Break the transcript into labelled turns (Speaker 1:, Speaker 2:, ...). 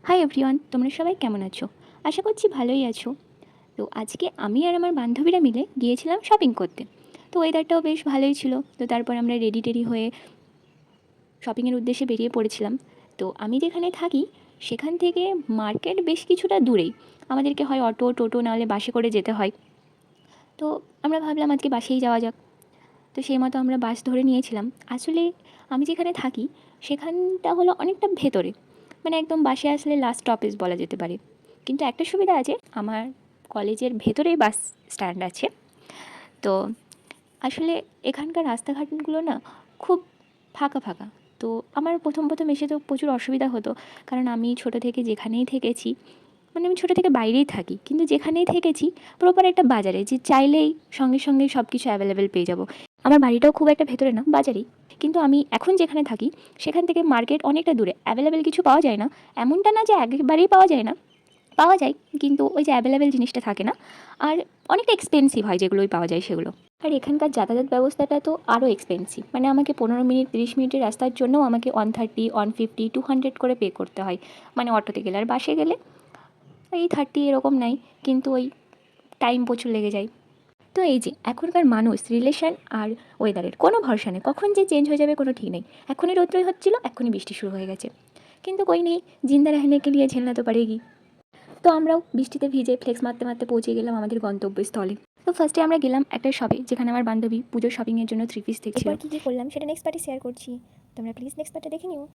Speaker 1: Hi everyone, তোমরা সবাই কেমন আছো? আশা করছি ভালোই আছো। তো আজকে আমি আর আমার বান্ধবীরা মিলে গিয়েছিলাম শপিং করতে। তো ওয়েদারটাও বেশ ভালোই ছিল। তো তারপর আমরা রেডি টেডি হয়ে শপিংয়ের উদ্দেশ্যে বেরিয়ে পড়েছিলাম। তো আমি যেখানে থাকি সেখান থেকে মার্কেট বেশ কিছুটা দূরেই। আমাদেরকে হয় অটো, টোটো নাহলে বাসে করে যেতে হয়। তো আমরা ভাবলাম আজকে বাসেই যাওয়া যাক। তো সেই মতো আমরা বাস ধরে নিয়েছিলাম। আসলে আমি যেখানে থাকি সেখানটা হলো অনেকটা ভেতরে, মানে একদম বাসে আসলে লাস্ট স্টপেজ বলা যেতে পারে। কিন্তু একটা সুবিধা আছে, আমার কলেজের ভেতরেই বাস স্ট্যান্ড আছে। তো আসলে এখানকার রাস্তাঘাটগুলো না খুব ফাঁকা ফাঁকা। তো আমার প্রথম প্রথম এসে তো প্রচুর অসুবিধা হতো, কারণ আমি ছোটো থেকে যেখানেই থেকেছি, মানে আমি ছোটো থেকে বাইরেই থাকি, কিন্তু যেখানেই থেকেছি প্রপার একটা বাজারে যে চাইলেই সঙ্গে সঙ্গে সব কিছু অ্যাভেলেবেল পেয়ে যাব। আমার বাড়িটাও খুব একটা ভেতরে না, বাজারেই। কিন্তু আমি এখন যেখানে থাকি সেখান থেকে মার্কেট অনেকটা দূরে, অ্যাভেলেবেল কিছু পাওয়া যায় না। এমনটা না যে একেবারেই পাওয়া যায় না, পাওয়া যায়, কিন্তু ওই যে অ্যাভেলেবেল জিনিসটা থাকে না। আর অনেকটা এক্সপেন্সিভ হয় যেগুলোই পাওয়া যায় সেগুলো। আর এখানকার যাতায়াত ব্যবস্থাটা তো আরও এক্সপেন্সিভ, মানে আমাকে 15 মিনিট 30 মিনিটের রাস্তার জন্যও আমাকে 130 150 200 করে পে করতে হয়, মানে অটোতে গেলে। আর বাসে গেলে এই 30 এরকম নাই, কিন্তু ওই টাইম প্রচুর লেগে যায়। তো এই যে এখনকার মানুষ রিলেশন আর ওয়েদারের কোনো ভরসা নেই, কখন যে চেঞ্জ হয়ে যাবে কোনো ঠিক নেই। এখনই রৌদ্রই হচ্ছিলো, এখনই বৃষ্টি শুরু হয়ে গেছে। কিন্তু কই নেই, জিন্দা রহনে কে লিয়ে ঝেলনা তো পারেগি। তো আমরাও বৃষ্টিতে ভিজে ফ্লেক্স মারতে মারতে পৌঁছে গেলাম আমাদের গন্তব্যস্থলে। তো ফার্স্টে আমরা গেলাম একটা শপে, যেখানে আমার বান্ধবী পুজোর শপিংয়ের জন্য 3 পিস দেখছিল।
Speaker 2: এরপর কী কী করলাম সেটা নেক্সট পার্টে শেয়ার করছি, তোমরা প্লিজ নেক্সট পার্টে দেখে নিও।